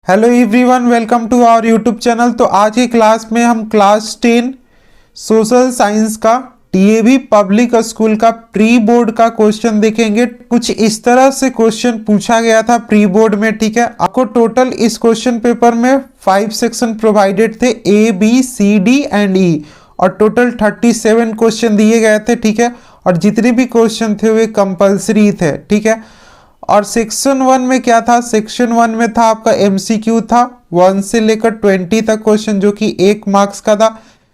Hello everyone, welcome to our YouTube channel. तो आज की क्लास में हम क्लास 10 सोशल साइंस का डीएवी पब्लिक स्कूल का प्री बोर्ड का क्वेश्चन देखेंगे। कुछ इस तरह से क्वेश्चन पूछा गया था प्री बोर्ड में, ठीक है। आपको टोटल इस क्वेश्चन पेपर में 5 सेक्शन प्रोवाइडेड थे, A B C D and E, और टोटल 37 क्वेश्चन दिए गए थे, ठीक है। और जितने भी क्वेश्चन थे वे कंपल्सरी थे, ठीक है। और सेक्शन 1 में क्या था? सेक्शन 1 में था आपका एमसीक्यू था 1 से लेकर 20 तक क्वेश्चन, जो कि 1 मार्क्स का था।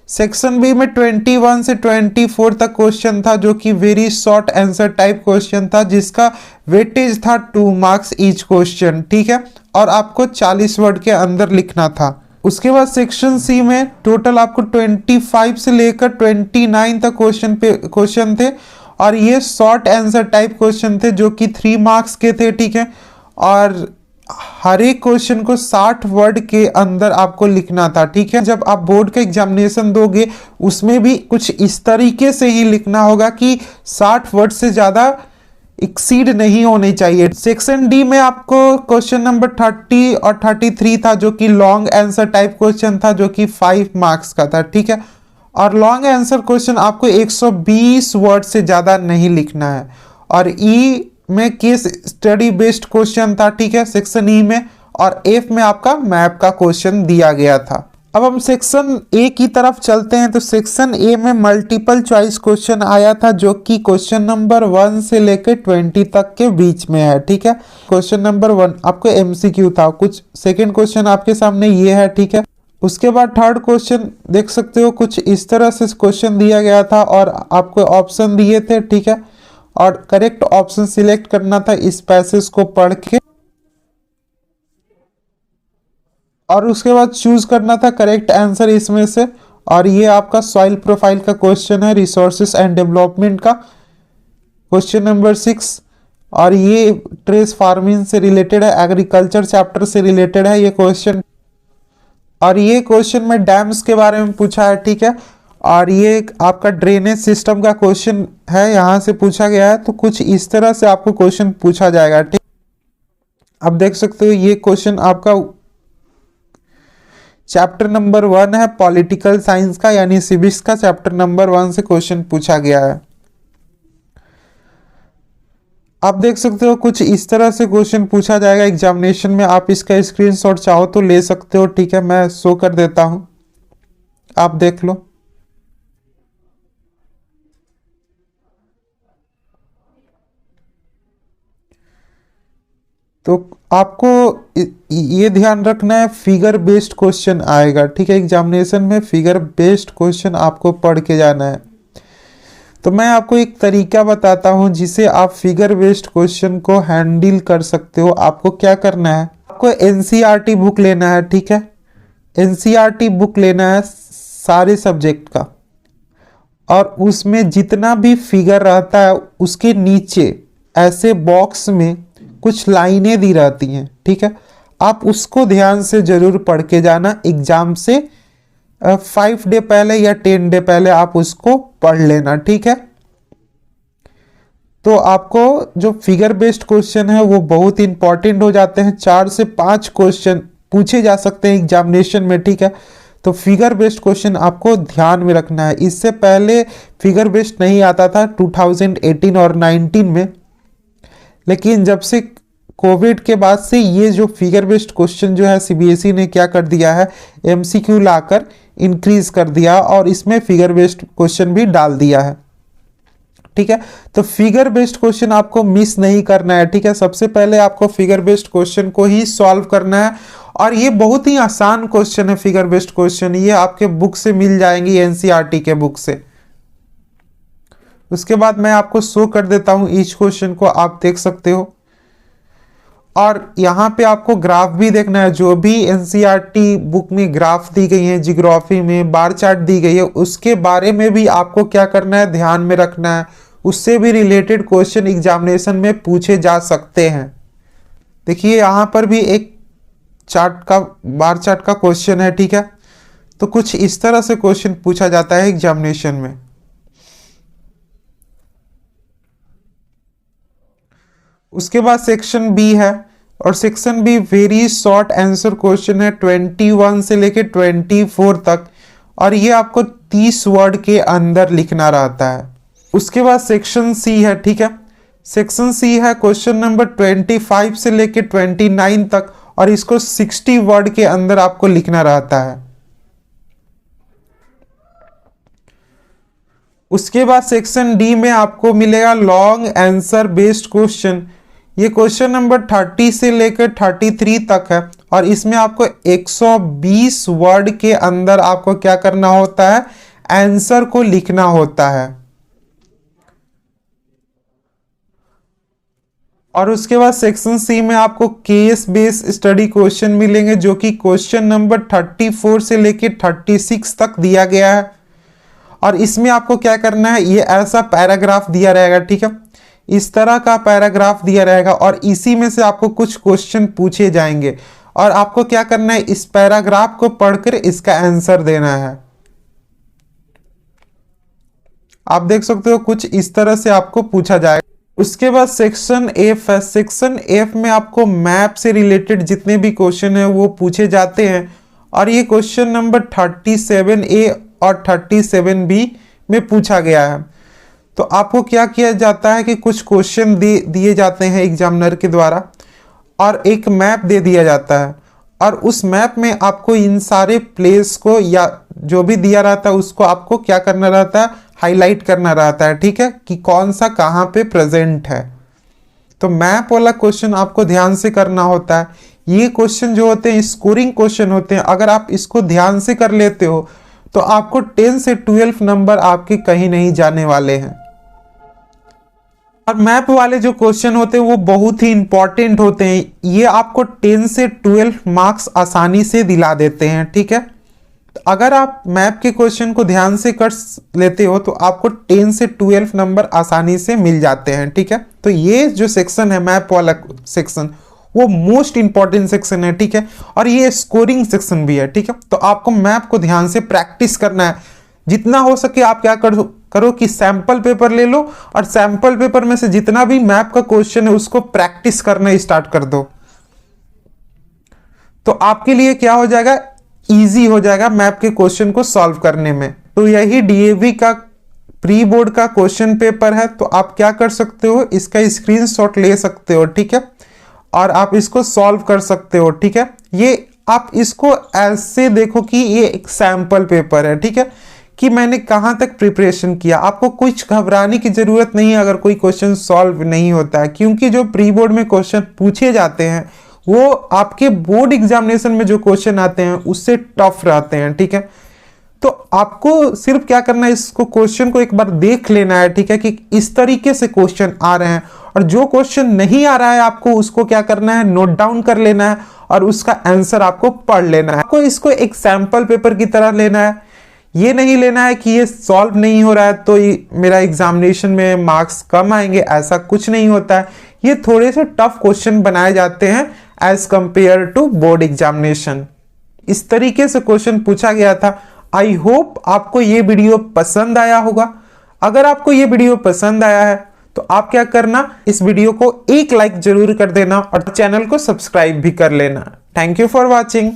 सेक्शन बी में 21 से 24 तक क्वेश्चन था, जो कि very short answer type question था, जिसका वेटेज था 2 मार्क्स ईच क्वेश्चन, ठीक है। और आपको 40 वर्ड के अंदर लिखना था। उसके बाद सेक्शन सी में टोटल आपको 25 से लेकर 29 तक क्वेश्चन थे, और ये शॉर्ट आंसर टाइप क्वेश्चन थे, जो कि 3 मार्क्स के थे, ठीक है। और हर एक क्वेश्चन को 60 वर्ड के अंदर आपको लिखना था, ठीक है। जब आप बोर्ड का एग्जामिनेशन दोगे उसमें भी कुछ इस तरीके से ही लिखना होगा कि 60 वर्ड से ज़्यादा एक्सीड नहीं होने चाहिए। सेक्शन डी में आपको क्वेश्चन नंबर 30 और 33 था, जो कि लॉन्ग आंसर टाइप क्वेश्चन था, जो कि 5 मार्क्स का था, ठीक है। और लॉन्ग आंसर क्वेश्चन आपको 120 वर्ड से ज़्यादा नहीं लिखना है। और ई में केस स्टडी बेस्ड क्वेश्चन था, ठीक है, सेक्शन ई में। और एफ में आपका मैप का क्वेश्चन दिया गया था। अब हम सेक्शन ए की तरफ चलते हैं। तो सेक्शन ए में मल्टीपल चॉइस क्वेश्चन आया था, जो कि क्वेश्चन नंबर 1 से लेकर 20 तक के बीच में है, ठीक है। क्वेश्चन नंबर 1 आपको एमसीक्यू था। कुछ सेकेंड क्वेश्चन आपके सामने ये है, ठीक है। उसके बाद थर्ड क्वेश्चन देख सकते हो, कुछ इस तरह से क्वेश्चन दिया गया था और आपको ऑप्शन दिए थे, ठीक है। और करेक्ट ऑप्शन सिलेक्ट करना था इस पैसेज को पढ़ के, और उसके बाद चूज करना था करेक्ट आंसर इसमें से। और ये आपका सॉइल प्रोफाइल का क्वेश्चन है, रिसोर्सेस एंड डेवलपमेंट का क्वेश्चन नंबर 6। और ये ट्रेस फार्मिंग से रिलेटेड है, एग्रीकल्चर चैप्टर से रिलेटेड है ये क्वेश्चन। और ये क्वेश्चन में डैम्स के बारे में पूछा है, ठीक है। और ये आपका ड्रेनेज सिस्टम का क्वेश्चन है, यहाँ से पूछा गया है। तो कुछ इस तरह से आपको क्वेश्चन पूछा जाएगा, ठीक। अब देख सकते हो ये क्वेश्चन आपका चैप्टर नंबर 1 है पॉलिटिकल साइंस का, यानी सिविक्स का चैप्टर नंबर 1 से क्वेश्चन पूछा गया है। आप देख सकते हो कुछ इस तरह से क्वेश्चन पूछा जाएगा एग्जामिनेशन में। आप इसका स्क्रीनशॉट चाहो तो ले सकते हो, ठीक है। मैं शो कर देता हूं, आप देख लो। तो आपको ये ध्यान रखना है, फिगर बेस्ड क्वेश्चन आएगा, ठीक है। एग्जामिनेशन में फिगर बेस्ड क्वेश्चन आपको पढ़ के जाना है। तो मैं आपको एक तरीका बताता हूं जिसे आप फिगर बेस्ड क्वेश्चन को हैंडल कर सकते हो। आपको क्या करना है, आपको एनसीईआरटी बुक लेना है, ठीक है। एनसीईआरटी बुक लेना है सारे सब्जेक्ट का, और उसमें जितना भी फिगर रहता है उसके नीचे ऐसे बॉक्स में कुछ लाइनें दी रहती हैं, ठीक है। आप उसको ध्यान से जरूर पढ़ के जाना। एग्जाम से 5 डे पहले या 10 डे पहले आप उसको पढ़ लेना, ठीक है। तो आपको जो फिगर बेस्ड क्वेश्चन है वो बहुत इंपॉर्टेंट हो जाते हैं। 4 से 5 क्वेश्चन पूछे जा सकते हैं एग्जामिनेशन में, ठीक है। तो फिगर बेस्ड क्वेश्चन आपको ध्यान में रखना है। इससे पहले फिगर बेस्ड नहीं आता था 2018 और 19 में, लेकिन जब से कोविड के बाद से ये जो फिगर बेस्ड क्वेश्चन जो है सीबीएसई ने क्या कर दिया है, एमसीक्यू लाकर इंक्रीज कर दिया और इसमें फिगर बेस्ड क्वेश्चन भी डाल दिया है, ठीक है। तो फिगर बेस्ड क्वेश्चन आपको मिस नहीं करना है, ठीक है। सबसे पहले आपको फिगर बेस्ड क्वेश्चन को ही सॉल्व करना है, और ये बहुत ही आसान क्वेश्चन है फिगर बेस्ड क्वेश्चन। ये आपके बुक से मिल जाएंगी, एनसीईआरटी के बुक से। उसके बाद मैं आपको शो कर देता हूं ईच क्वेश्चन को, आप देख सकते हो। और यहाँ पे आपको ग्राफ भी देखना है। जो भी एनसीईआरटी बुक में ग्राफ दी गई है, जियोग्राफी में बार चार्ट दी गई है, उसके बारे में भी आपको क्या करना है, ध्यान में रखना है। उससे भी रिलेटेड क्वेश्चन एग्जामिनेशन में पूछे जा सकते हैं। देखिए यहाँ पर भी एक चार्ट का बार चार्ट का क्वेश्चन है, ठीक है। तो कुछ इस तरह से क्वेश्चन पूछा जाता है एग्जामिनेशन में। उसके बाद सेक्शन बी है, और section be very short answer question है 21 से लेके 24 तक, और ये आपको 30 वर्ड के अंदर लिखना रहता है। उसके बाद सेक्शन सी है, ठीक है। सेक्शन सी है क्वेश्चन नंबर 25 से लेके 29 तक, और इसको 60 वर्ड के अंदर आपको लिखना रहता है। उसके बाद सेक्शन डी में आपको मिलेगा लॉन्ग आंसर बेस्ड क्वेश्चन। ये क्वेश्चन नंबर 30 से लेकर 33 तक है, और इसमें आपको 120 वर्ड के अंदर आपको क्या करना होता है, आंसर को लिखना होता है। और उसके बाद सेक्शन सी में आपको केस बेस्ड स्टडी क्वेश्चन मिलेंगे, जो कि क्वेश्चन नंबर 34 से लेके 36 तक दिया गया है। और इसमें आपको क्या करना है, ये ऐसा पैराग्राफ दिया रहेगा, ठीक है, इस तरह का पैराग्राफ दिया रहेगा, और इसी में से आपको कुछ क्वेश्चन पूछे जाएंगे, और आपको क्या करना है, इस पैराग्राफ को पढ़कर इसका आंसर देना है। आप देख सकते हो कुछ इस तरह से आपको पूछा जाएगा। उसके बाद सेक्शन एफ है। सेक्शन एफ में आपको मैप से रिलेटेड जितने भी क्वेश्चन है वो पूछे जाते हैं, और ये क्वेश्चन नंबर 37A और 37B में पूछा गया है। तो आपको क्या किया जाता है कि कुछ क्वेश्चन दिए जाते हैं एग्जामिनर के द्वारा, और एक मैप दे दिया जाता है, और उस मैप में आपको इन सारे प्लेस को या जो भी दिया रहता है उसको आपको क्या करना रहता है, हाईलाइट करना रहता है, ठीक है, कि कौन सा कहाँ पे प्रेजेंट है। तो मैप वाला क्वेश्चन आपको ध्यान से करना होता है। ये क्वेश्चन जो होते हैं स्कोरिंग क्वेश्चन होते हैं, अगर आप इसको ध्यान से कर लेते हो तो आपको 10 से 12 नंबर आपके कहीं नहीं जाने वाले हैं। और मैप वाले जो क्वेश्चन होते हैं वो बहुत ही इंपॉर्टेंट होते हैं, ये आपको 10 से 12 मार्क्स आसानी से दिला देते हैं, ठीक है। तो अगर आप मैप के क्वेश्चन को ध्यान से कर लेते हो तो आपको 10 से 12 नंबर आसानी से मिल जाते हैं, ठीक है। तो ये जो सेक्शन है मैप वाला सेक्शन वो मोस्ट इंपॉर्टेंट सेक्शन है, ठीक है, और ये स्कोरिंग सेक्शन भी है, ठीक है। तो आपको मैप को ध्यान से प्रैक्टिस करना है, जितना हो सके आप क्या करो कि सैंपल पेपर ले लो, और सैंपल पेपर में से जितना भी मैप का क्वेश्चन है उसको प्रैक्टिस करना स्टार्ट कर दो। तो आपके लिए क्या हो जाएगा, इजी हो जाएगा मैप के क्वेश्चन को सॉल्व करने में। तो यही डीएवी का प्री बोर्ड का क्वेश्चन पेपर है। तो आप क्या कर सकते हो, इसका स्क्रीनशॉट ले सकते हो, ठीक है, और आप इसको सॉल्व कर सकते हो, ठीक है। ये आप इसको ऐसे देखो कि ये एक सैंपल पेपर है, ठीक है, कि मैंने कहां तक प्रिपरेशन किया। आपको कुछ घबराने की जरूरत नहीं है अगर कोई क्वेश्चन सॉल्व नहीं होता है, क्योंकि जो प्री बोर्ड में क्वेश्चन पूछे जाते हैं वो आपके बोर्ड एग्जामिनेशन में जो क्वेश्चन आते हैं उससे टफ रहते हैं, ठीक है। तो आपको सिर्फ क्या करना है, इसको क्वेश्चन को एक बार देख लेना है, ठीक है, कि इस तरीके से क्वेश्चन आ रहे हैं, और जो क्वेश्चन नहीं आ रहा है आपको उसको क्या करना है, नोट डाउन कर लेना है, और उसका आंसर आपको पढ़ लेना है। आपको इसको एक सैंपल पेपर की तरह लेना है, ये नहीं लेना है कि ये सॉल्व नहीं हो रहा है तो मेरा एग्जामिनेशन में मार्क्स कम आएंगे, ऐसा कुछ नहीं होता है। ये थोड़े से टफ क्वेश्चन बनाए जाते हैं as compare to board examination. इस तरीके से क्वेश्चन पूछा गया था। आई होप आपको ये वीडियो पसंद आया होगा। अगर आपको ये वीडियो पसंद आया है तो आप क्या करना, इस वीडियो को एक लाइक जरूर कर देना, और चैनल को सब्सक्राइब भी कर लेना। Thank you for watching.